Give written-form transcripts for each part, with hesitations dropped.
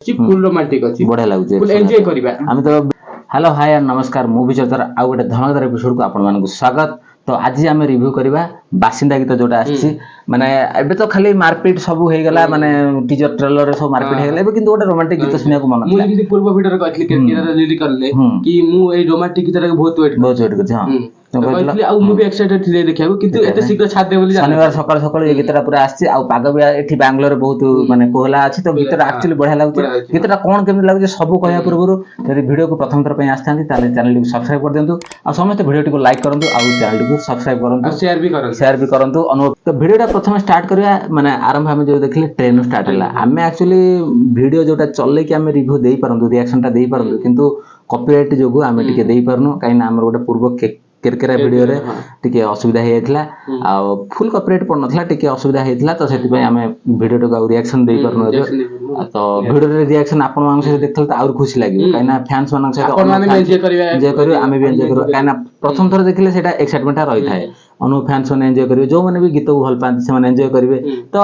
Full romantic अछि बढ़िया लागुचे full enjoy करिबा हम तो हेलो हाय एंड नमस्कार मूवी चर्चार आउ गोटे धमाकेदार एपिसोड को आपण मानक स्वागत। तो आज आम रिव्यू करबा बासिंदा गीत जोटा आछि माने एबे तो खाली मारपीट सब हो गला माने टीजर ट्रेलर रे सब मारपीट हो गला एबे किंतु गोटे रोमांटिक गीत सुनिया को मन मु जेमि पूर्व वीडियो रे कहथली केतिरा लिरिक करले कि मु ए रोमांटिक गीत रे बहुत वेट करछि हां कहथली आ मु भी एक्साइटेड थिले देखियाबो किंतु एते शीघ्र छाड दे बोली शनिवार सकाळ सकाळ ए गीतटा पूरा आछि आ पाग भी एठी बेंगलोर बहुत माने कोहला अछि तो गीतटा एक्चुअली बढ़िया लागुछि गीतटा कोन केमि लागुछि सब कहया पूर्वरु यदि वीडियो को प्रथम थर पय आस्थांती ताले चैनल को सब्सक्राइब कर देंतु आ समस्त वीडियो को लाइक करंतु आ चैनल को सब्सक्राइब करंतु शेयर भी करंतु अनुभव तो वीडियोटा प्रथम स्टार्ट करिया माने आरंभ हम जो देखले ट्रेन स्टार्ट होला हमें एक्चुअली वीडियो जोटा चले कि हमें रिव्यू देई परंतु रिएक्शनटा देई परंतु किंतु कॉपीराइट जोगु हमें टिके देई परनु काइना हमर गोटे पूर्व केरकेरा वीडियो रे टिके असुविधा हेतला आ फुल कॉपीराइट पड़ नथला टिके असुविधा हेतला तो सेति पय हमें वीडियो को रिएक्शन देई परनु तो वीडियो रे रिएक्शन आपण मानक से देखथल त और खुशी लागियो काइना फैंस मानक से आपण माने एन्जॉय करियो हमें भी एन्जॉय करियो काइना प्रथम थर देखले सेटा एक्साइटमेंट रही थाए अनु फैंस माने एन्जॉय करियो जो माने भी गीत को भल पांती से माने एन्जॉय करिवे तो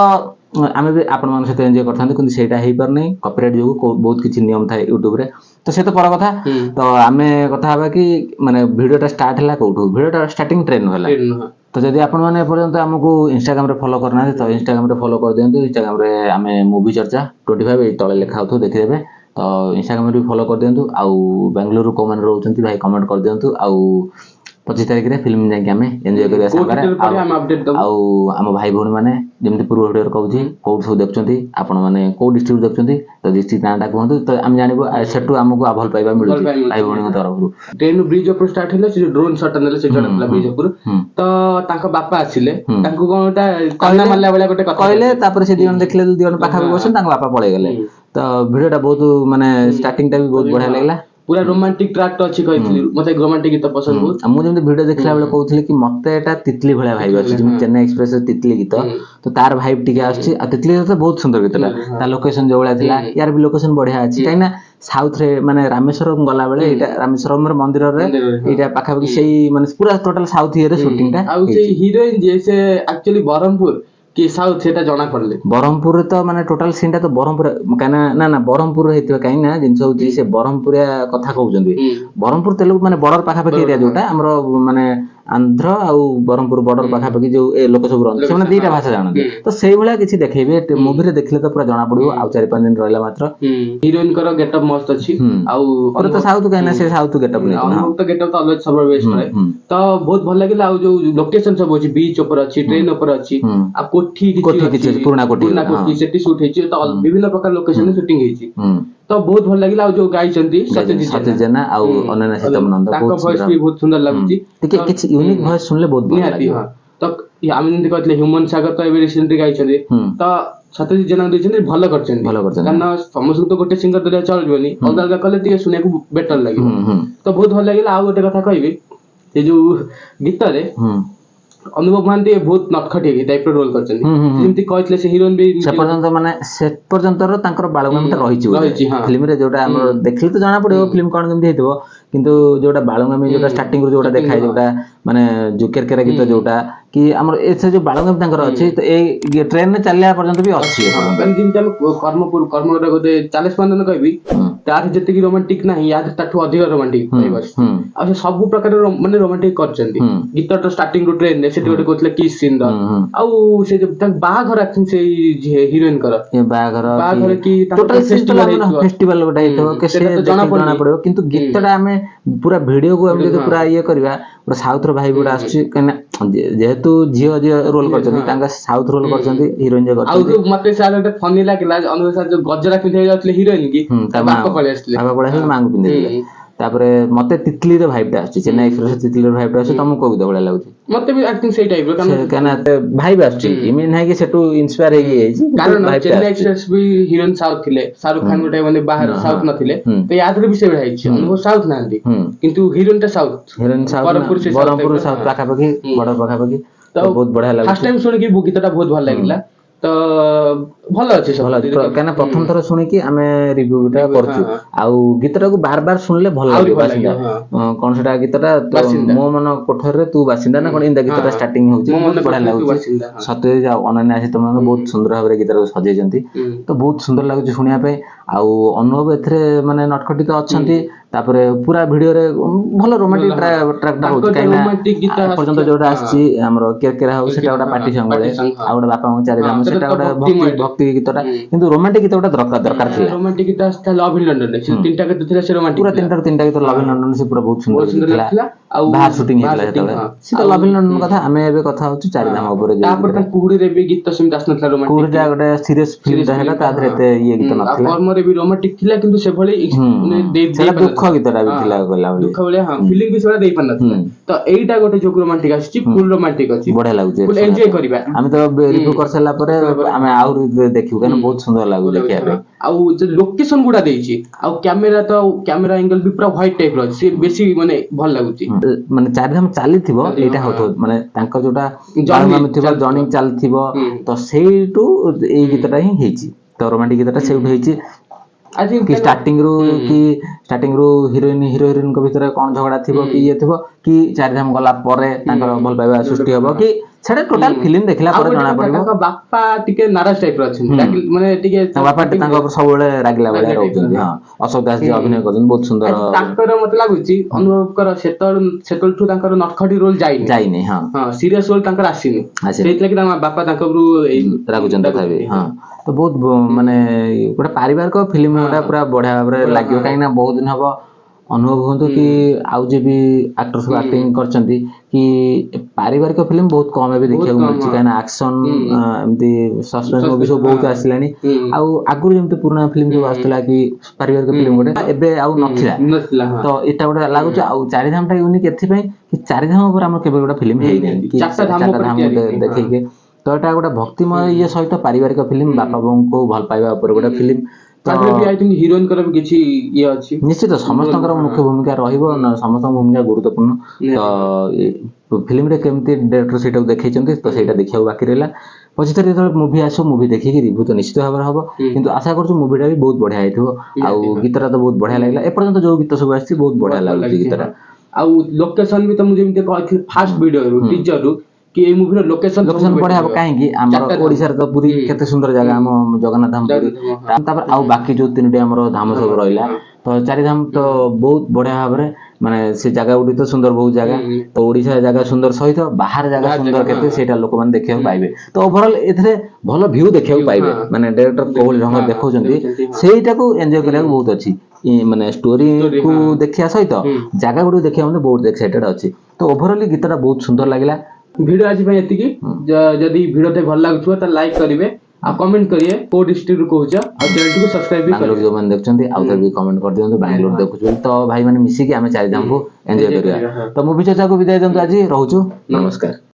आमे भी आपण मान से एन्जॉय करथांते किंतु सेटा हेई पर नै कॉपीराइट जो बहुत किछि नियम थाए YouTube रे तो से तो पर कथा तो आमे कथा हबा कि माने वीडियोटा स्टार्ट हला कोठो वीडियोटा स्टार्टिंग ट्रेन होला तो जदि आपण माने पर्यंत हमकु Instagram रे फॉलो करना तो Instagram रे फॉलो कर देंतु Instagram रे आमे मूवी चर्चा 25 ए तळे लिखा होतो देखि देबे तो Instagram रे फॉलो कर देंतु आउ बेंगलुरु को माने रहउचंती भाई कमेंट कर देंतु आउ 25 तारिख रे फिल्म जाय कि हमें एन्जॉय करिया सागरे आउ हम भाई भौणी माने जेमति पूर्व वीडियो कहउची कोड सब देखचंती आपण माने को डिस्ट्रिक्ट देखचंती तो डिस्ट्रिक्ट नाटा कहंतु तो हम जानिबो सेटु हमकु आ भल पाइबा मिलुची भाई भौणी तरफरु ट्रेन ब्रिज ऊपर स्टार्ट होला से ड्रोन शॉट नेले से जणला ब्रिज ऊपर तो तांको बापा आसिले तांको कोनटा काना मारला बेला गोटे कथा कहले तापर से दियन देखले दियन पाखा बसन तांको बापा पळे गेले तो वीडियोटा बहुत माने स्टार्टिंग टा भी बहुत बढ़िया लागला पूरा रोमांटिक ट्रैक तो अछि कहथली मते रोमांटिक गीत पसंद बहुत मु जेम वीडियो देखला बेले कहथली कि मते एटा तितली भलिया भाइब अछि जेम चेन्नई एक्सप्रेस तितली गीत तो तार भाइब टिके आछि आ तितली तो बहुत सुंदर गीतला ता लोकेशन जो बळा थिला यार भी लोकेशन बढ़िया अछि काइना साउथ रे माने रामेश्वरम गला बेले एटा रामेश्वरम रे मंदिर रे एटा पाखा पाखी सेही माने पूरा टोटल साउथ रे शूटिंग टा आ से हीरोइन जैसे एक्चुअली बरहमपुर कि साउथ सेटा जणा पड़ले बरहमपुर तो माने टोटल सीनटा तो बरहमपुर काना ना ना बरहमपुर हेतिबा काई ना जिंस होची से बरहमपुरिया कथा कहउजंदी बरहमपुर तेलुगु माने बॉर्डर पाखा पाखी एरिया जोटा हमरो माने आंध्र आउ बरहमपुर बॉर्डर पाखा पाखी जो ए लोक सब रहन से माने दीटा भाषा जानते तो सेही भलिया किछि देखैबे मूवी रे देखले तो पूरा जणा पड़ियो आ 4-5 दिन रहला मात्र हीरोइन करो गेटअप मस्त अछि आउ और तो साउथ काई ना से साउथ गेटअप नै हम तो गेटअप तो अलवेज सब बेस्ट रहे तो बहुत भल लागिला आउ जो लोकेशन सब अछि बीच ऊपर अछि ट्रेन ऊपर अछि आ कोठी किछि पुराना कोठी सेटी शूट हेछि तो विभिन्न प्रकार लोकेशन शूटिंग हेछि तो बहुत भल लागिला आ जो गाई चंदी सत्यजित जेना आ अनन्या सीतमनंद बहुत वॉइस भी बहुत सुंदर लागुची टिके किछि यूनिक वॉइस सुनले बहुत बढ़िया लागी हां तो हम जेंति कहतले ह्यूमन सागर तो एबे रिसेंटली गाई चंदी तो सत्यजित जेना देछन भलो करछन कारण समस्त तो गोटे सिंगर दरिया चलबोनी अलग अलग कले टिके सुने को बेटर लागियो तो बहुत भल लागिला आ गोटे कथा कहबी से जो गीत रे अनुभव मानती बहुत नटखटी टाइप रो रोल करछन जेमति कहतले से हीरोइन भी से पर्यंत माने से पर्यंत रो तांकर बाळगमटा रहिछि फिल्म रे जोटा हमर देखले तो जाना पड़ियो फिल्म कोन केमति हेतबो किंतु जोटा बाळगमी जोटा स्टार्टिंग रो जोटा देखाय जोटा माने जुकेर केरा गीत जोटा कि हमर एसे जो बाळगम तांकर अछि तो ए ट्रेन में चलया पर्यंत भी अछि जिनटा कर्म रे गोटे 40 15 कहबी तार जते की रोमांटिक नाही या ताठू अधिक रोमांटिक बस आ सब प्रकार माने रोमांटिक करचंदी गीत तो स्टार्टिंग रो ट्रेन ने सेटी गोटे कोथले किस सीन द आ से जो बाहा घर एक्शन से हीरोइन कर ये बाहा घर की टोटल फेस्टिवल गोटे हेतो के से जाना पड़ियो किंतु गीतटा हमें पूरा वीडियो को हम जदि पूरा ये करबा पूरा साउथ रो भाई गुडा आछि कने जेहेतु जियो जे रोल करछन तांगा साउथ रोल करछन हीरोइन जे करछन आ मते सार गोटे फनी लागिला अनुसार जो गजरा पिंधे जातले हीरोइन की बाप पळे आस्ले मांग पिंधे दिले तापरे मते तितली रे भाइब टा आछि चेन्नई एक्सप्रेस तितली रे भाइब टा आछि तमको कोइ दबळा लागुछि मते भी एक्टिंग सेही टाइप रो काना भाइब आछि इमेन है कि सेटू इंस्पायर हे गेछि कारण चेन्नई एक्सप्रेस भी हीरोइन साउथ थिले शाहरुख खान गोटे माने बाहर साउथ नथिले तो याद रे भी से भाइछि अनुभव साउथ नांदी किंतु हीरोइन टा साउथ बरहमपुर साउथ पाखा पाखी बॉर्डर पाखा पाखी तो बहुत बढ़िया लागुछि फर्स्ट टाइम सुनि कि बुक गीतटा बहुत भल लागिला तो भल अछि सब काना प्रथम थर सुनि कि हमें रिव्यूटा करछु आ गीतटा को बार बार सुनले भल लागे କଣ ସେଟା ଗୀତଟା ମୋ ମନ କୋଠରରେ ତୁ ବାସିନ୍ଦା ନା କଣ ଏମିତି ଗୀତଟା ଷ୍ଟାର୍ଟିଂ ହଉଛି ବହୁତ ବଢିଆ ଲାଗୁଛି। ସତ୍ୟଜିତ ଆଉ ଅନନ୍ୟା ଆସି ତମେ ବହୁତ ସୁନ୍ଦର ଭାବରେ ଗୀତଟାକୁ ସଜେଇଛନ୍ତି ତ ବହୁତ ସୁନ୍ଦର ଲାଗୁଛି ଶୁଣିବା ପାଇଁ। ଆଉ ଅନୁଭବ ଏଥିରେ ମାନେ ନଟଖଟି ତ ଅଛନ୍ତି, ତାପରେ ପୁରା ଭିଡିଓରେ ଭଲ ରୋମାଣ୍ଟିକ ଟ୍ରାକଟା ହଉଛି କାହିଁକିନା ଏପର୍ଯ୍ୟନ୍ତ ଯୋଉଟା ଆସିଛି ଆମର କେରକେରା ହଉ ସେଟା ଗୋଟେ ପାର୍ଟି ସଙ୍ଗ ଭଳି, ଆଉ ଗୋଟେ ବାପାଙ୍କ ଚାରିଧାମ ସେଟା ଗୋଟେ ଭକ୍ତି ଗୀତଟା, କିନ୍ତୁ ରୋମାଣ୍ଟିକ ଗୀତ ଗୋଟେ ଦରକାର ଥିଲା। ରୋମାଣ୍ଟିକ ଗୀତ ଆସିଥିଲା ଲଭ୍ ଇନ୍ ଲଣ୍ଡନରେ, ସେ ତିନିଟା ଗୀତ ଥିଲା ସେ ରୋମାଣ୍ଟିକ ପୁରା ତିନିଟା ଗୀତ ଲଭ୍ ଇନ୍ ଲଣ୍ଡନ ସେ ପୁରା ବହୁତ ସୁନ୍ଦର ଥିଲା। ଆଉ ବାହାର ସୁଟିଂ ହେଇଥିଲା ସେତେବେଳେ ସେଟା ଲଭ୍ ଇନ୍ ଲଣ୍ଡନ କଥା। ଆମେ ଏବେ କଥା ହଉଛୁ ଚାରିଧାମ ଉପରେ। ତାପରେ ତା କୁହୁଡିରେ ବି ଗୀତ ସେମିତି ଆସିନଥିଲା ରୋମାଣ୍ଟିକ, କୁହୁଡିଟା ଗୋଟେ ସିରିୟସ୍ ଫିଲ୍ମଟା ହେଲା, ତା ଦେହରେ ଏତେ ଇଏ ଗୀତ ନଥିଲା। କର୍ମରେ ବି ରୋମାଣ୍ଟିକ ଥିଲା କିନ୍ତୁ ସେଭଳି ସେଟା ଦୁଃଖ ଗୀତଟା ବି ଥିଲା, ଦୁଃଖ ଭଳିଆ ଫିଲିଂ ବି ସେଭଳିଆ ଦେଇପାରିନଥିଲା। ତ ଏଇଟା ଗୋଟେ ଯୋଉ ରୋମାଣ୍ଟିକ ଆସିଛି, ଫୁଲ୍ ରୋମାଣ୍ଟିକ ଅଛି, ବଢିଆ ଲାଗୁଛି, ଫୁଲ୍ ଏଞ୍ଜୟ କରିବା। ଆମେ ତ ରିଭ୍ୟୁ କରିସାରିଲା ପରେ ଆମେ ଆହୁରି ଦେଖିବୁ କାରଣ ବହୁତ ସୁନ୍ଦର ଲାଗୁଛି ଦେଖିବା ପାଇଁ। ଆଉ ଲୋକେସନ ଗୁଡା ଦେଇଛି, ଆଉ କ୍ୟାମେରା ଆଙ୍ଗେଲ ବି ପୁରା ହ୍ୱାଇଟ୍ ଟାଇପର ଅଛି, ସେ ବେଶୀ ମାନେ ଭଲ ଲାଗୁଛି। ମାନେ ଚାରିଧାମ ଚାଲିଥିବ ଏଇଟା ହଉଥିବ ମାନେ ତାଙ୍କ ଯୋଉଟା ଜର୍ଣ୍ଣି ଚାଲିଥିବ, ତ ସେଇଠୁ ଏଇ ଗୀତଟା ହିଁ ହେଇଛି। ତ ରୋମାଣ୍ଟିକ ଗୀତଟା ସେଇଠୁ ହେଇଛି କି ଷ୍ଟାର୍ଟିଂ ରୁ ହିରୋଇନଙ୍କ ଭିତରେ କଣ ଝଗଡା ଥିବ କି ଇଏ ଥିବ, କି ଚାରିଧାମ ଗଲା ପରେ ତାଙ୍କର ଭଲ ପାଇବା ସୃଷ୍ଟି ହବ, କି ସେଟା ଟୋଟାଲ ଫିଲ୍ମ ଦେଖିଲା ପରେ ଜଣା ପଡିବ। ତାଙ୍କ ବାପା ଟିକେ ନାରାଜ ଟାଇପର ଅଛନ୍ତି, ମାନେ ଟିକେ ତାଙ୍କ ବାପା ତାଙ୍କ ଉପରେ ସବୁବେଳେ ରାଗିଲା ଭଳିଆ ରହୁଛନ୍ତି। ହଁ, ଅଶୋକ ଦାସ ଯିଏ ଅଭିନୟ କରୁଛନ୍ତି ବହୁତ ସୁନ୍ଦର। ତାଙ୍କର ମତେ ଲାଗୁଛି ଅନୁଭବଙ୍କର ସେତେବେଳଠୁ ତାଙ୍କର ନଟଖଟି ରୋଲ ଯାଇନି। ହଁ, ସିରିୟସ୍ ରୋଲ ତାଙ୍କର ଆସିନି, ସେଇଥିଲାଗି ତାଙ୍କ ବାପା ତାଙ୍କ ଉପରୁ ରାଗୁଛନ୍ତି ତଥାପି। ହଁ, ତ ବହୁତ ମାନେ ଗୋଟେ ପାରିବାରିକ ଫିଲ୍ମ ଗୁଟା ପୁରା ବଢିଆ ଭାବରେ ଲାଗିବ। କାହିଁକି ନା ବହୁତ ଦିନ ହବ ଅନୁଭବ ହୁଅନ୍ତୁ କି ଆଉ ଯିଏ ବି ଆକ୍ଟର ସବୁ ଆକ୍ଟିଂ କରିଛନ୍ତି, କି ପାରିବାରିକ ଫିଲ୍ମ ବହୁତ କମ ଏବେ ଦେଖିବାକୁ ମିଳୁଛି। କାହିଁକିନା ଆକ୍ସନ ଏମିତି ସସ୍ପେନ୍ସ ମୁଭି ସବୁ ବହୁତ ଆସିଲାଣି। ଆଉ ଆଗରୁ ଯେମିତି ପୁରୁଣା ଫିଲ୍ମ ସବୁ ଆସୁଥିଲା କି ପାରିବାରିକ ଫିଲ୍ମ ଗୋଟେ ଏବେ ଆଉ ନଥିଲା। ତ ଏଇଟା ଗୋଟେ ଲାଗୁଛି। ଆଉ ଚାରିଧାମଟା ୟୁନିକ୍ ଏଥିପାଇଁ କି ଚାରିଧାମ ଉପରେ ଆମର କେବେ ଗୋଟେ ଫିଲ୍ମ ହେଇନି, କି ଚାରିଟା ଧାମ ଦେଖେଇକି। ତ ଏଟା ଗୋଟେ ଭକ୍ତିମୟ ଇଏ ସହିତ ପାରିବାରିକ ଫିଲ୍ମ, ବାପା ବୋଉଙ୍କୁ ଭଲ ପାଇବା ଉପରେ ଗୋଟେ ଫିଲ୍ମ। ହିରୋଇନଙ୍କର ବି କିଛି ଇଏ ଅଛି, ନିଶ୍ଚିତ ସମସ୍ତଙ୍କର ମୁଖ୍ୟ ଭୂମିକା ରହିବ, ସମସ୍ତଙ୍କ ଭୂମିକା ଗୁରୁତ୍ୱପୂର୍ଣ୍ଣ। ତ ଫିଲ୍ମରେ କେମିତି ଡାଇରେକ୍ଟର ସେଇଟାକୁ ଦେଖେଇଛନ୍ତି, ତ ସେଇଟା ଦେଖିବାକୁ ବାକି ରହିଲା। ପଛରେ ଯେତେବେଳେ ମୁଭି ଆସିବ, ମୁଭି ଦେଖିକି ରିଭ୍ୟୁ ତ ନିଶ୍ଚିତ ଭାବରେ ହବ, କିନ୍ତୁ ଆଶା କରୁଛୁ ମୁଭିଟା ବି ବହୁତ ବଢିଆ ହେଇଥିବ। ଆଉ ଗୀତଟା ତ ବହୁତ ବଢିଆ ଲାଗିଲା, ଏପର୍ଯ୍ୟନ୍ତ ଯୋଉ ଗୀତ ସବୁ ଆସିଛି ବହୁତ ବଢିଆ ଲାଗୁଛି ଗୀତଟା। ଆଉ ଲୋକେସନ ବି ତ ମୁଁ ଯେମିତି କହିଥିଲି ଫାଷ୍ଟ ଭିଡିଓରୁ ଟିଜରରୁ, କି ଏଇ ମୁଭିର ଲୋକେସନ ବଢିଆ ହବ। କାହିଁକି ଆମର ଓଡିଶାରେ ତ ପୁରୀ କେତେ ସୁନ୍ଦର ଜାଗା, ଆମ ଜଗନ୍ନାଥ ଧାମ ପୁରୀ, ତାପରେ ଆଉ ବାକି ଯୋଉ ତିନୋଟି ଆମର ଧାମ ସବୁ ରହିଲା, ତ ଚାରିଧାମ ତ ବହୁତ ବଢିଆ ଭାବରେ ମାନେ ସେ ଜାଗା ଗୁଡିକ ତ ସୁନ୍ଦର ବହୁତ ଜାଗା। ତ ଓଡିଶା ଜାଗା ସୁନ୍ଦର ସହିତ ବାହାର ଜାଗା ସୁନ୍ଦର କେତେ ସେଇଟା ଲୋକମାନେ ଦେଖିବାକୁ ପାଇବେ। ତ ଓଭରଅଲ ଏଥିରେ ଭଲ ଭିଉ ଦେଖିବାକୁ ପାଇବେ, ମାନେ ଡାଇରେକ୍ଟର କୋଉଭଳି ଢଙ୍ଗ ଦେଖଉଛନ୍ତି ସେଇଟାକୁ ଏନ୍ଜୟ କରିବାକୁ ବହୁତ ଅଛି। ମାନେ ଷ୍ଟୋରିକୁ ଦେଖିବା ସହିତ ଜାଗା ଗୁଡିକୁ ଦେଖିବା ମଧ୍ୟ ବହୁତ ଏକ୍ସାଇଟେଡ ଅଛି। ତ ଓଭରଅଲି ଗୀତଟା ବହୁତ ସୁନ୍ଦର ଲାଗିଲା। ଭିଡିଓ ଆଜି ପାଇଁ ଏତିକି। ଯଦି ଭିଡିଓ ଭଲ ଲାଗୁଥିବ ତାହେଲେ ଲାଇକ୍ କରିବେ, ଆଉ କମେଣ୍ଟ କରିବେ କୋଉ ଡିଷ୍ଟ୍ରିକ୍ଟରୁ କହୁଛ, ଆଉ ଚ୍ୟାନେଲକୁ ସବସ୍କ୍ରାଇବ ବି କରିବେ। ଯୋଉମାନେ ଦେଖୁଛନ୍ତି ଆଉ ଥରେ ବି କମେଣ୍ଟ କରିଦିଅନ୍ତୁ ବାଙ୍ଗାଲୋର ଦେଖୁଛନ୍ତି। ତ ଭାଇ ମାନେ ମିଶିକି ଆମେ ଚାରିଧାମକୁ ଏନ୍ଜୟ କରିବା। ତ ମୁଭି ଚର୍ଚ୍ଚାକୁ ବିଦାୟ ଦିଅନ୍ତୁ, ଆଜି ରହୁଛୁ, ନମସ୍କାର।